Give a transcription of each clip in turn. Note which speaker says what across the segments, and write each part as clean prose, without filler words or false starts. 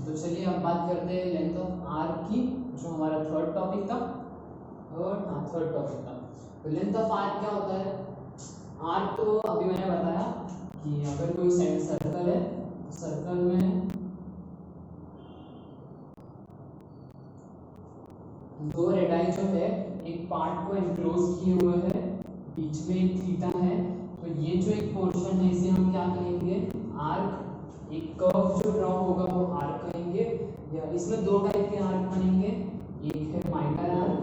Speaker 1: तो चलिए अब बात करते हैं लेंथ ऑफ आर्क की, जो हमारा थर्ड टॉपिक था। थर्ड टॉपिक था। तो लेंथ ऑफ आर्क क्या होता है? आर्क तो अभी मैंने बताया कि अगर कोई सर्कल है तो सर्कल में दो रेडाई जो है एक पार्ट को एनक्लोज किए हुए है, बीच में एक थीटा है। तो ये जो एक पोर्शन है इसे हम क्या कहेंगे? आर्क। एक कर्व जो ड्रॉ होगा वो आर्क कहेंगे। या इसमें दो टाइप के आर्क बनेंगे, एक है माइनर आर्क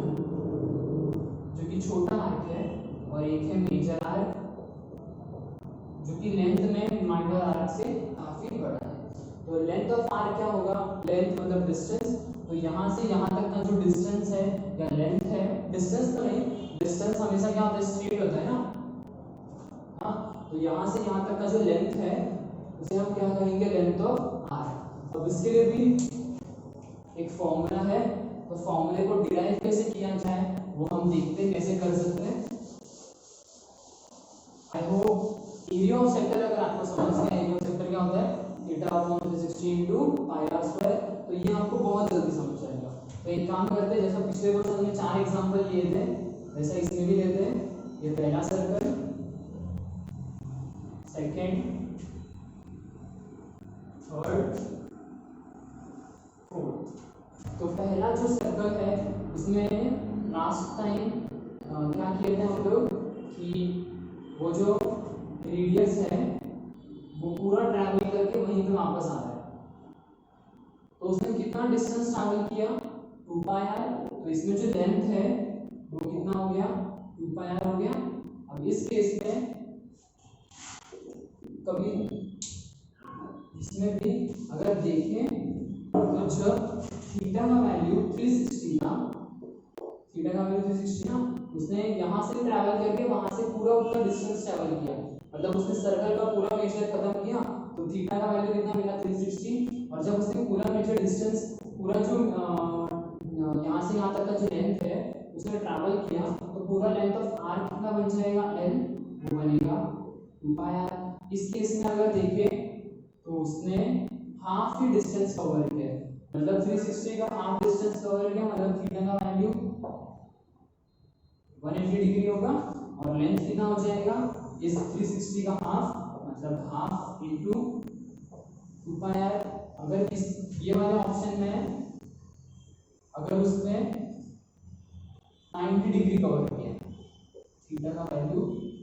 Speaker 1: जो कि छोटा आर्क है, और एक है मेजर आर्क जो कि लेंथ में माइनर आर्क से काफी बड़ा है। तो लेंथ ऑफ आर्क क्या होगा? लेंथ मतलब डिस्टेंस। तो यहाँ से यहाँ तक का जो डिस्टेंस है या लेंथ है, डिस्टेंस तो नहीं, डिस्टेंस हमेशा क्या होता है? स्ट्रेट होता है ना। हाँ, तो यहाँ से यहाँ तक का जो लेंथ है उसे हम क्या कहेंगे? Length of arc. अब इसके लिए भी एक फॉर्मूला है, तो फॉर्मूले को डिराइव कैसे किया जाए वो हम देखते हैं कैसे कर सकते हैं। I hope area of sector अगर आपको समझ गया, एरिया ऑफ सेक्टर क्या होता है? Theta upon 360 into pi r square. तो ये आपको बहुत जल्दी समझ जाएगा। तो एक काम करते हैं, जैसा पिछले क्वेश्चन में 4 एग्जांपल लिए थे वैसा इसमें भी लेते हैं। ये पहला सर्कल, सेकंड, थर्ड, फोर्थ। तो पहला जो सर्कल है उसमें लास्ट टाइम क्या किए थे हम लोग कि वो जो रेडियस है वो पूरा ट्रैवल करके वहीं पे वापस आ रहा है। तो उसने कितना डिस्टेंस ट्रैवल किया? 2 पाई आर। तो इसमें जो लेंथ है वो कितना हो गया? 2 पाई आर हो गया। अब इस केस में कभी इसमें भी अगर देखें तो जब थीटा का वैल्यू 360 ना, थीटा का वैल्यू 360 ना, उसने यहाँ से ट्रैवल करके वहां से पूरा उतना डिस्टेंस ट्रैवल किया, मतलब उसने सर्कल का पूरा मेजर खत्म किया। तो थीटा का वैल्यू कितना मिला? 360। और जब उसने पूरा मेजर डिस्टेंस, पूरा जो यहाँ से यहाँ तक का जो लेंथ है उसने ट्रैवल किया, तो पूरा लेंथ ऑफ आर्क कितना बन जाएगा? l, वो बनेगा 2 पाई आर। इस केस में अगर देखें तो उसने हाफ ही डिस्टेंस कवर किया, मतलब 360 का हाफ डिस्टेंस कवर किया, मतलब थीटा का वैल्यू 180 डिग्री होगा और लेंथ कितना हो जाएगा? इस 360 का हाफ, मतलब हाफ इनटू 2 पाई आर। अगर इस ये वाले ऑप्शन में अगर उसमें 90 डिग्री कवर किया, थीटा का वैल्यू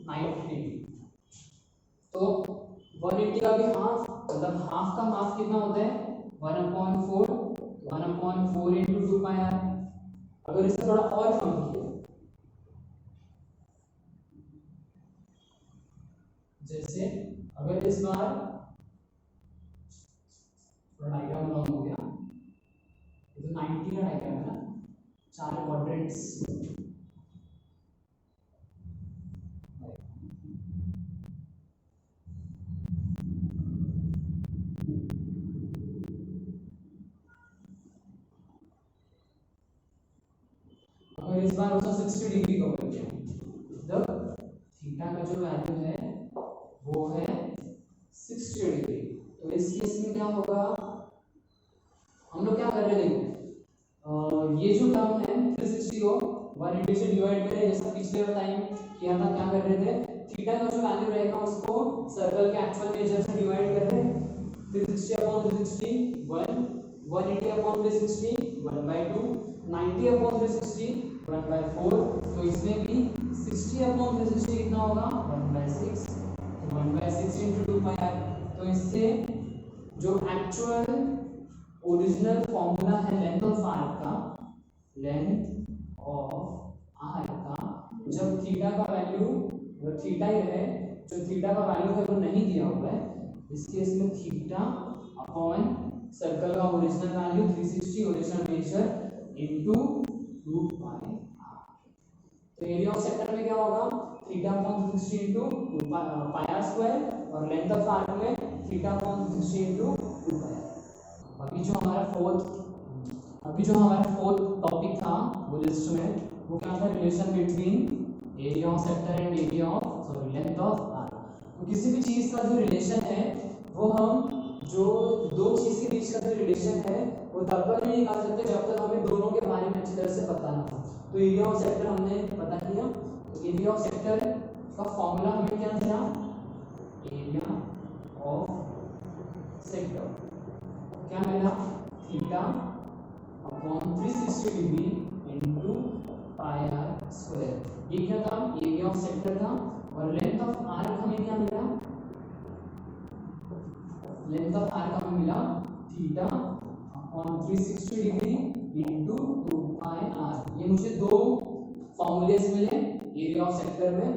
Speaker 1: 90 डिग्री, तो 180 का भी हाफ, मतलब हाफ का हाफ कितना होता है? 1/4, 1/4 इनटू 2 पाई आर। अगर इससे थोड़ा और कम किया, जैसे अगर इस बार डायग्राम लॉन्ग हो गया, ये तो 90 का डायग्राम है ना, 4 क्वाड्रेंट्स, अगर इस बार उसका 60 डिग्री कवर किया, मतलब थीटा का जो वैल्यू है वो है 60 डिग्री। तो इस केस में क्या होगा? हम लोग क्या कर रहे हैं? ये जो टर्म है 360 को 180 से डिवाइड करें, जैसा पिछले टाइम किया था। क्या कर रहे थे? थीटा का जो वैल्यू रहेगा उसको सर्कल के एक्चुअल मेजर से डिवाइड कर रहे हैं। 360 अपॉन 360 1, 180 अपॉन 360 1/2, 90 अपॉन 360 1/4। तो इसमें भी 60 अपॉन 360 कितना होगा? 1/6, 1/6 इनटू 2 पाई आर। तो इससे जो एक्चुअल ओरिजिनल फॉर्मूला है लेंथ ऑफ आर्क का, लेंथ ऑफ आर्क का, जब थीटा का वैल्यू वो थीटा ही रहे, जो थीटा का वैल्यू है वो नहीं दिया हुआ है, इस केस में थीटा अपॉन सर्कल का original value 360 original measure into 2 pi r. तो एरिया ऑफ सेक्टर में क्या होगा? Theta upon 360 into pi r square, और लेंथ ऑफ आर्क में theta upon 360 into 2 pi r. अभी जो हमारा फोर्थ टॉपिक था वो लिस्ट में, वो क्या था? Relation between area of sector and area of length of arc. तो किसी भी चीज का जो रिलेशन है वो हम जो दो चीज के बीच का जो रिलेशन है वो तब तक नहीं निकाल सकते जब तक हमें दोनों के बारे में अच्छी तरह से पता ना हो। तो एरिया ऑफ सेक्टर हमने पता किया, तो एरिया ऑफ सेक्टर का फॉर्मूला हमें क्या दिया, एरिया ऑफ सेक्टर क्या मिला, theta upon 360 degree into pi r square. ये क्या था, एरिया ऑफ सेक्टर था। और लेंथ ऑफ आर्क हमें क्या मिला, लेंथ ऑफ आर्क हमें मिला theta upon 360 degree into 2 pi r. ये मुझे दो फॉर्मूलेस मिले एरिया ऑफ सेक्टर में,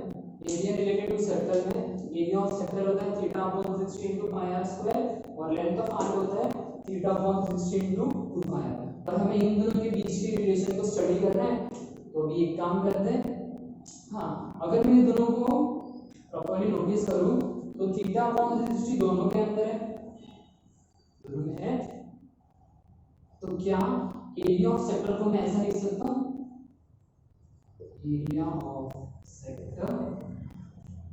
Speaker 1: एरिया रिलेटेड टू सर्कल में। एरिया ऑफ सेक्टर होता है theta upon 360 into pi r square और लेंथ ऑफ आर्क होता है theta upon 360 into 2 pi r. और हमें इन दोनों के बीच के रिलेशन को स्टडी करना है, तो अभी एक काम करते हैं। हाँ, अगर मैं दोनों को प्रॉपर्ली नोटिस करूं तो थीटा अपॉन 360 दोनों के अंदर है, है। तो क्या एरिया ऑफ सेक्टर को मैं ऐसा लिख सकता हूं, area of sector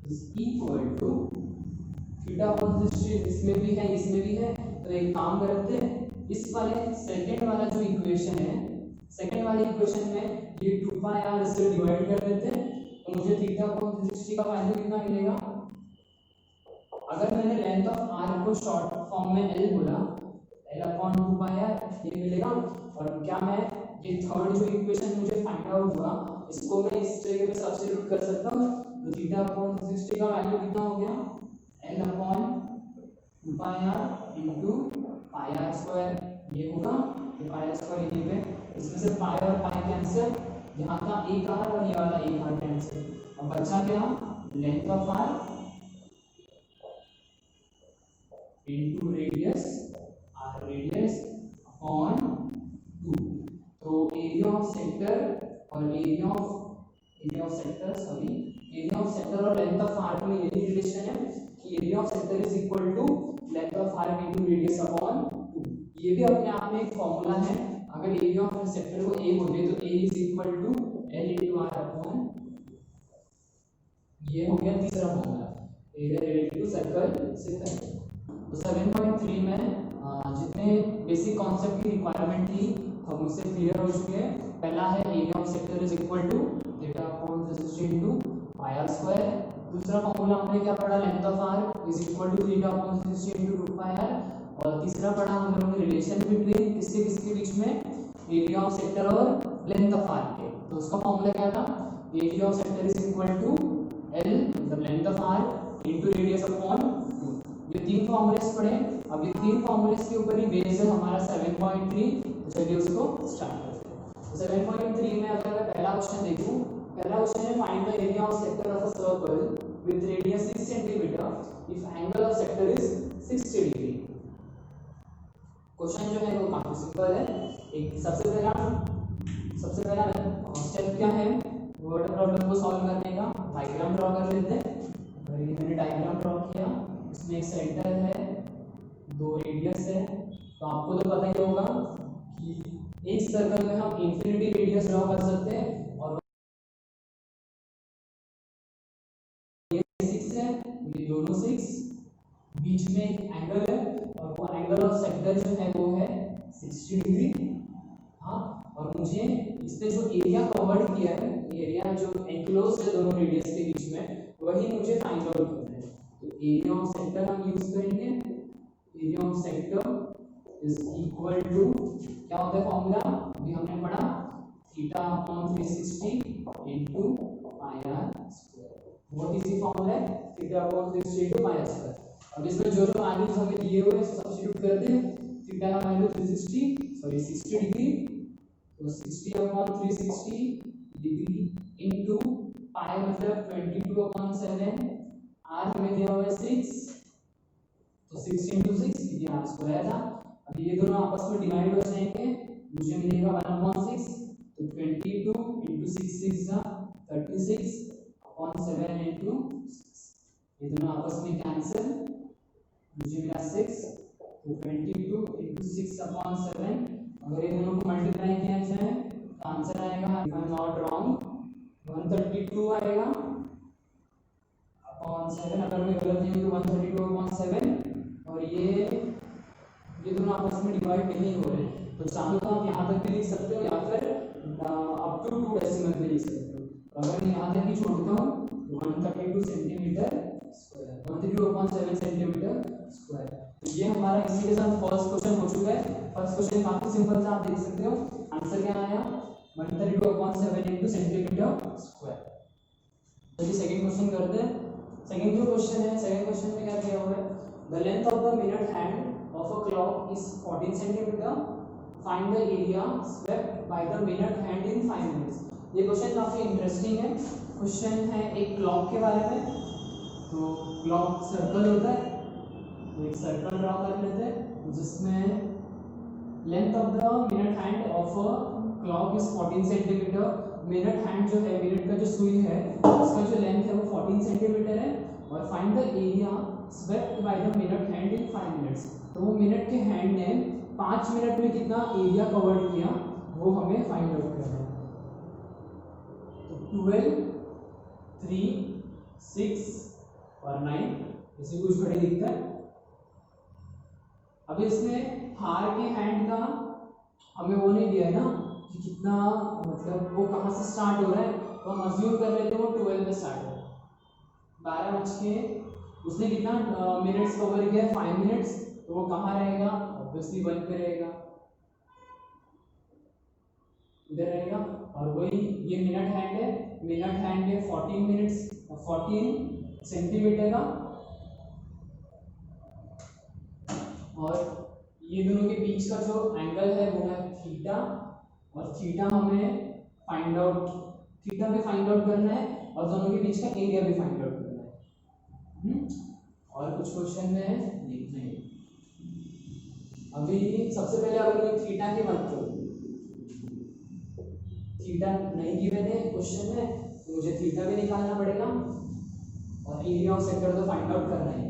Speaker 1: is equal to theta upon 360, इसमें भी है इसमें भी है। तो एक काम करते हैं, इस वाले सेकंड वाला जो इक्वेशन है, सेकंड वाले इक्वेशन में ये 2 पाई आर से डिवाइड कर देते हैं, तो मुझे थीटा अपॉन 360 का वैल्यू कितना मिलेगा। अगर मैंने लेंथ ऑफ आर को शॉर्ट फॉर्म में L बोला, L अपॉन 2 पाई आर ये मिलेगा। और क्या मैं ये थर्ड जो इक्वेशन मुझे फाइंड आउट हुआ, इसको मैं इस जगह पे सब्स्टिट्यूट कर सकता हूं। तो थीटा अपॉन 360 का वैल्यू कितना हो गया, L upon 2 pi r into pi r square. ये होगा ये पाई आर स्क्वायर ये पे, इसमें से पाई और पाई कैंसिल, यहाँ का एक आर और ये वाला एक आर कैंसिल। अब बचा क्या, length of r into radius, r radius upon 2। तो एरिया ऑफ सेक्टर और area of sector sorry area of sector और लेंथ ऑफ आर्क में यही रिलेशन है कि area of sector is equal to length of arc into radius upon 2। ये भी अपने आप में एक फॉर्मूला है। अगर एरिया ऑफ सेक्टर को a बोले तो a is equal to l into r upon, ये हो गया तीसरा formula, area related to circle sector. तो 7.3 में जितने बेसिक कॉन्सेप्ट की रिक्वायरमेंट थी हम उससे क्लियर हो चुके हैं। पहला है area of sector is equal to theta upon 360 into pi r square. दूसरा फॉर्मूला हमने क्या पढ़ा, length of r is equal to theta upon 360 into 2 pi r. और तीसरा पढ़ा हम लोगों ने रिलेशन बिटवीन किसके किसके बीच में, एरिया ऑफ सेक्टर और लेंथ ऑफ आर के। तो उसका फॉर्मूला क्या था, area of sector is equal to L मतलब length of r into radius upon 2। ये तीन फॉर्मूलेस पढ़े। अब ये तीन फॉर्मूलेस के ऊपर ही बेस है हमारा 7.3। तो चलिए उसको स्टार्ट करते हैं। तो 7.3 में अगर मैं पहला क्वेश्चन देखूं, पहला क्वेश्चन है find the area of sector of a circle with radius 6 centimetre if angle of sector is 60 degree. Question जो है वो काफी सिंपल है। एक सबसे पहला स्टेप क्या है, वर्ड प्रॉब्लम को सॉल्व करने का डायग्राम ड्रॉ कर लेते हैं। अगर ये मैंने डायग्राम ड्रॉ किया, इसमें एक सेंटर है, दो रेडियस है, तो आपको तो पता ही होगा कि एक सर्कल में हम इंफिनिटी रेडियस ड्रॉ कर सकते हैं। और ये 6 है, ये दोनों 6, बीच में एक एंगल है और वो एंगल ऑफ सेक्टर जो है वो है 60 डिग्री। हाँ, और मुझे इस पे जो एरिया कवर्ड किया है, एरिया जो एनक्लोज है दोनों रेडियस के बीच में, वही मुझे फाइंड आउट करना है। तो एरिया ऑफ सेक्टर हम यूज करेंगे, area of sector is equal to क्या होता है फॉर्मूला, अभी हमने पढ़ा theta upon 360 into pi r square. बहुत इजी फॉर्मूला है, theta upon 360 into pi r square. अब इसमें जो जो वैल्यूज हमें दिए हुए हैं सब्स्टिट्यूट करते हैं। थीटा का वैल्यू 60 डिग्री, तो 60 अपॉन 360 डिग्री इनटू पाई मतलब 22/7, आर हमें दिया हुआ है 6, तो 6 × 6 ये आर स्क्वायर था। अब ये दोनों आपस में डिवाइड हो जाएंगे, मुझे मिलेगा 1/6, तो 22 × 6 6 36/7 × 6, ये दोनों आपस में कैंसिल, मुझे मिला 6, तो 22 × 6/7। अगर ये दोनों को मल्टीप्लाई किया जाए तो आंसर आएगा, if I am not wrong, 132 आएगा अपॉन 7। अगर मैं गलत नहीं हूं तो 132/7, और ये ये दोनों आपस में डिवाइड नहीं हो रहे, तो चाहो तो आप यहाँ तक भी लिख सकते हो या फिर अप टू 2 डेसिमल भी लिख सकते हो। अगर यहाँ तक ही छोड़ता हूँ तो 132 सेंटीमीटर स्क्वायर, 132/7 सेंटीमीटर स्क्वायर। तो ये हमारा इसी के साथ फर्स्ट क्वेश्चन हो चुका है। फर्स्ट क्वेश्चन काफी सिंपल था, आप देख सकते हो आंसर क्या आया 132/7 इंटू सेंटीमीटर स्क्वायर। चलिए सेकंड क्वेश्चन करते हैं। सेकंड जो क्वेश्चन है, सेकंड क्वेश्चन में क्या दिया हुआ है, the length of the minute hand of a clock is 14 centimetre, find the area swept by the minute hand in 5 minutes. ये क्वेश्चन काफी इंटरेस्टिंग है। क्वेश्चन है एक क्लॉक के बारे में। तो क्लॉक सर्कल होता है, तो एक सर्कल ड्रॉ कर लेते हैं जिसमें length of the minute hand of a clock is 14 centimetre. Minute hand जो है, मिनट का जो सुई है उसका जो लेंथ है वो 14 सेंटीमीटर है। और find the area swept by the minute hand in 5 minutes. तो वो मिनट के हैंड ने 5 मिनट में कितना एरिया कवर किया वो हमें फाइंड आउट करना है। तो 12, 3, 6 और 9 ऐसे कुछ घड़ी दिखता है। अब इसमें हार के हैंड का हमें वो नहीं दिया है ना कि कितना, मतलब वो कहाँ से स्टार्ट हो रहा है, तो हम अज्यूम कर लेते हैं वो 12 में स्टार्ट है। 12 बज के उसने कितना मिनट्स कवर किया है 5 मिनट्स, तो वो कहाँ रहेगा, ऑब्वियसली 1 पे रहेगा, इधर रहेगा। और वही ये मिनट हैंड है, मिनट हैंड है 14 मिनट्स 14 सेंटीमीटर का। और ये दोनों के बीच का जो एंगल है वो है थीटा, और थीटा हमें फाइंड आउट, थीटा भी फाइंड आउट करना है और दोनों के बीच का एरिया भी फाइंड आउट करना है। और कुछ क्वेश्चन में नहीं। अभी सबसे पहले अगर मैं थीटा की बात करूं, थीटा नहीं गिवन है क्वेश्चन में, तो मुझे थीटा भी निकालना पड़ेगा और एरिया ऑफ सेक्टर तो फाइंड आउट करना है।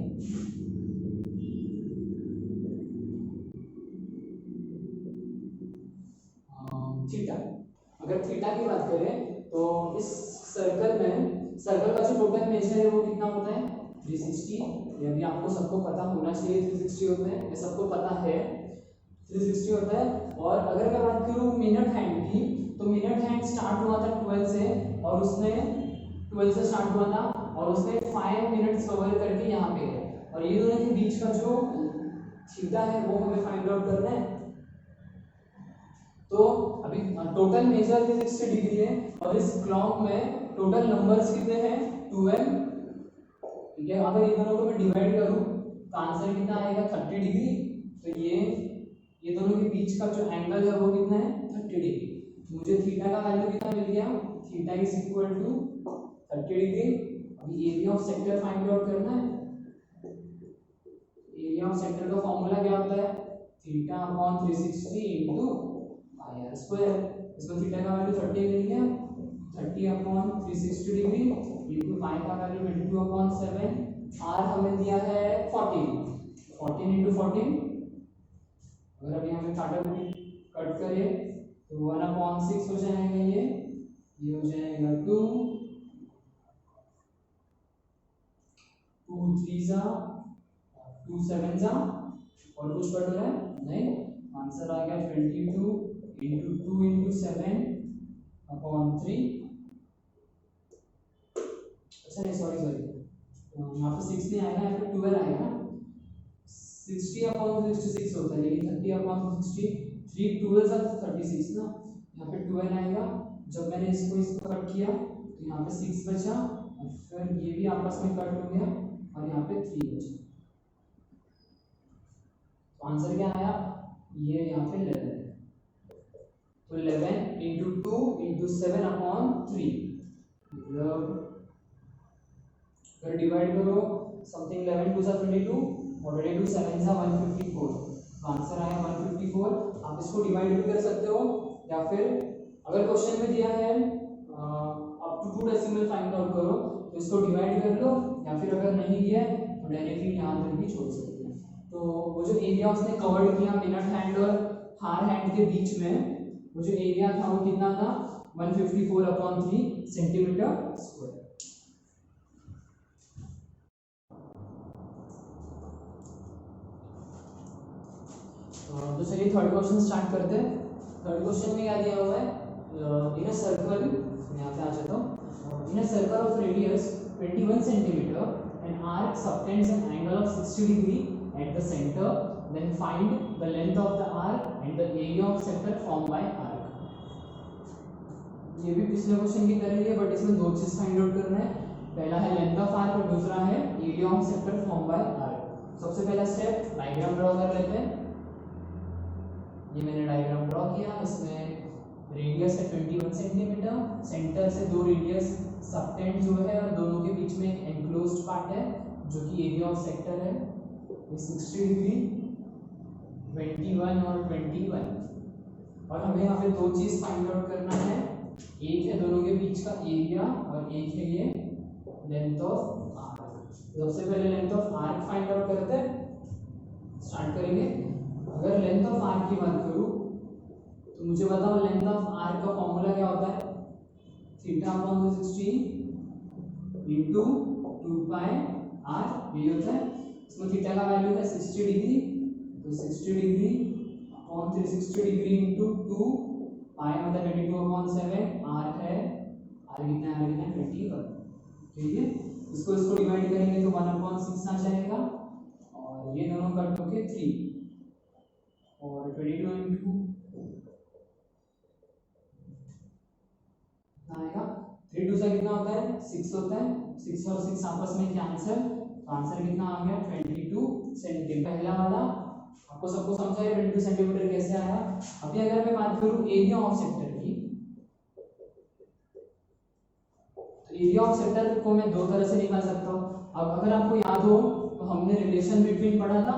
Speaker 1: थीटा, अगर थीटा की बात करें तो इस सर्कल में, सर्कल का जो टोटल मेजर है वो कितना होता है 360। ये भी आपको सबको पता होना चाहिए 360 होता है, ये सबको पता है 360 होता है। और अगर मैं बात करूं मिनट हैंड की, तो मिनट हैंड स्टार्ट हुआ था 12 से, और उसने 12 से स्टार्ट हुआ था और उसने 5 मिनट्स कवर करके यहाँ पे है। और ये दोनों के बीच का जो थीटा है वो हमें फाइंड आउट करना है। तो अभी टोटल मेजर 360 डिग्री है और इस क्लॉक में टोटल नंबर्स कितने हैं 12, ठीक है। अगर ये दोनों को मैं डिवाइड करूं तो आंसर कितना आएगा 30 डिग्री। तो ये दोनों के बीच का जो एंगल है वो कितना है 30 डिग्री। मुझे थीटा का वैल्यू कितना मिल गया, theta is equal to 30 degree. अभी area of sector find out करना है। एरिया ऑफ सेक्टर का फॉर्मूला क्या होता है, theta upon 360 into pi r square. इसमें थीटा का वैल्यू 30 मिल गया, 30 अपॉन 360 डिग्री इनटू पाई का वैल्यू 22/7, आर हमें दिया है 14 इनटू 14। अगर अभी हमें काटा कट करें तो 1/6 हो जाएगा, ये हो जाएगा 2, 2 3 जा 2 7 जा, और कुछ कट हो रहा है नहीं, आंसर आ गया 22 इंटू 2 इंटू 7/3। अच्छा नहीं, सॉरी यहाँ पे 6 नहीं आएगा, यहाँ पे 12 आएगा। 60/66 होता है, लेकिन 30/60 3 12 36 ना, यहाँ पे 12 आएगा। जब मैंने इसको कट किया तो यहाँ पे 6 बचा, और फिर ये भी आपस में कट हो गया और यहाँ पे 3 बचा। तो आंसर क्या आया, ये यहाँ पे 11 है। तो 11 इंटू 2 इंटू 7/3, मतलब अगर डिवाइड करो समथिंग 11 2 22 और 22 7 154, तो आंसर आया 154। आप इसको डिवाइड भी कर सकते हो, या फिर अगर क्वेश्चन में दिया है up to 2 decimal find out करो तो इसको डिवाइड कर लो, या फिर अगर नहीं दिया है तो डायरेक्टली यहाँ तक भी छोड़ सकते हैं। तो वो जो एरिया उसने कवर किया मिनट हैंड और हार हैंड के बीच में, वो जो एरिया था वो कितना था 154/3 सेंटीमीटर स्क्वायर। तो चलिए थर्ड क्वेश्चन स्टार्ट करते हैं। थर्ड क्वेश्चन में क्या दिया हुआ है, इन अ सर्कल, यहाँ पे आ जाता हूँ, in a circle of radius 21 centimetre and arc subtends an angle of 60 degree at the centre, then find the length of the arc and the area of sector form by arc. ये भी पिछले question की तरह ही है, but इसमें दो चीज find out करना है। पहला है लेंथ ऑफ आर्क और दूसरा है area of sector form by arc. सबसे पहला स्टेप डायग्राम ड्रॉ कर लेते हैं। ये मैंने डायग्राम ड्रॉ किया, इसमें रेडियस है 21 सेंटीमीटर, सेंटर से दो रेडियस सबटेंड जो है और दोनों के बीच में एक एनक्लोज्ड पार्ट है जो कि एरिया ऑफ सेक्टर है 60 डिग्री, 21 और 21। और हमें यहाँ पे दो चीज फाइंड आउट करना है, एक है दोनों के बीच का एरिया और एक है ये लेंथ ऑफ आर्क। सबसे पहले length of arc find out करते हैं, स्टार्ट करेंगे। अगर लेंथ ऑफ आर्क की बात करूं तो मुझे बताओ लेंथ ऑफ आर्क का फॉर्मूला क्या होता है, θ/60 इंटू 2 पाई आर, ये होता है। इसमें थीटा का वैल्यू है 60 डिग्री, तो 60 डिग्री अपॉन 360 डिग्री इंटू 2 पाई मतलब 22/7, आर है, आर कितना है 21। ठीक है, इसको डिवाइड करेंगे तो 1/6 आ जाएगा और ये दोनों कट होके 3 और 22 इंटू आएगा 3 2 से कितना होता है 6 होता है, 6 और 6 आपस में कैंसिल, तो आंसर कितना आ गया 22 सेंटीमीटर। पहला वाला आपको सबको समझा है 22 सेंटीमीटर कैसे आया। अभी अगर मैं बात करूं एरिया ऑफ सेक्टर की, तो एरिया ऑफ सेक्टर को मैं दो तरह से निकाल सकता हूं। अब अगर आपको याद हो तो हमने रिलेशन बिटवीन पढ़ा था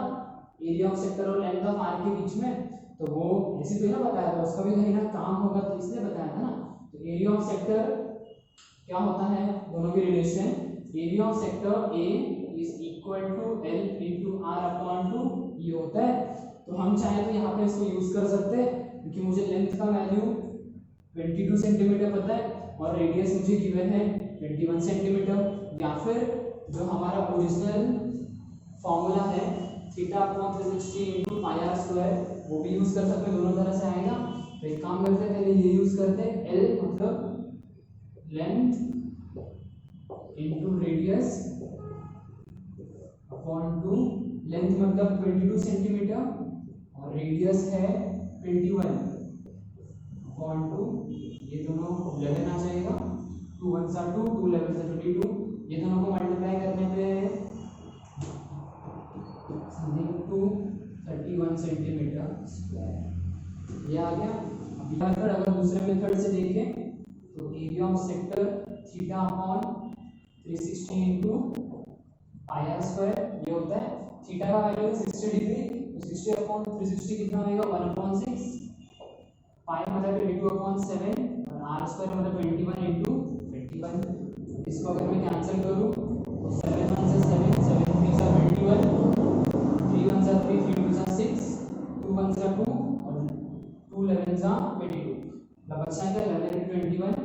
Speaker 1: एरिया ऑफ सेक्टर और लेंथ ऑफ आर्क के बीच में, तो वो ऐसे तो ना बताया था, उसका भी कहीं ना काम होगा तो इसलिए बताया था ना। तो एरिया ऑफ सेक्टर क्या होता है, दोनों की relation, area of sector A is equal to L into r upon 2, ये होता है। तो हम चाहे तो यहाँ पे इसको यूज कर सकते हैं, क्योंकि मुझे लेंथ का वैल्यू 22 सेंटीमीटर पता है और रेडियस मुझे गिवन है 21 सेंटीमीटर, या फिर जो हमारा ओरिजिनल फॉर्मूला है θ/360 इंटू पाई आर स्क्वायर, वो भी यूज कर सकते हैं, दोनों तरह से आएगा। तो एक काम करते हैं, पहले ये यूज करते हैं, एल मतलब length into radius upon 2, length मतलब 22 सेंटीमीटर और रेडियस है 21 अपॉन 2, ये दोनों 11 आ जाएगा, 2 1 सा 2, 2 11 सा 22, ये दोनों को मल्टीप्लाई करने पे 31 सेंटीमीटर स्क्वायर, ये आ गया। अभी अगर दूसरे मेथड से देखें तो area of sector θ/360 into pi r square, ये होता है। थीटा का वैल्यू है 60 डिग्री, तो 60/360 कितना आएगा 1/6, पाई मतलब 22/7 और आर स्क्वायर मतलब 21 इंटू 21। इसको अगर मैं कैंसिल करूं तो 7 1 से 7, 7 3 सा 21, 3 1 सा 3, 3 2 सा 6, 2 1 सा 2 और 2 11 सा 22, मतलब बचा क्या 11 into 21।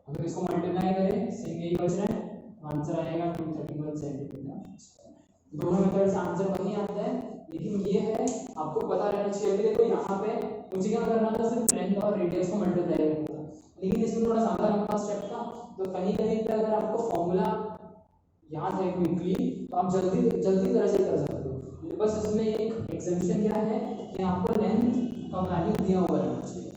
Speaker 1: अगर इसको मल्टीप्लाई करें सेम यही बच रहा है, आंसर आएगा 231 सेंटीमीटर। दोनों मेथड से आंसर वही आता है, लेकिन ये है आपको पता रहना चाहिए। देखो यहाँ पे मुझे क्या करना था, सिर्फ लेंथ और रेडियस को मल्टीप्लाई करना था, लेकिन इसमें थोड़ा ज्यादा लंबा स्टेप था। तो कहीं कहीं पे अगर आपको फॉर्मूला याद है क्विकली तो आप जल्दी तरह से कर सकते हो। बस इसमें एक एग्जाम्पशन क्या है कि आपको लेंथ का वैल्यू दिया हुआ रहना चाहिए।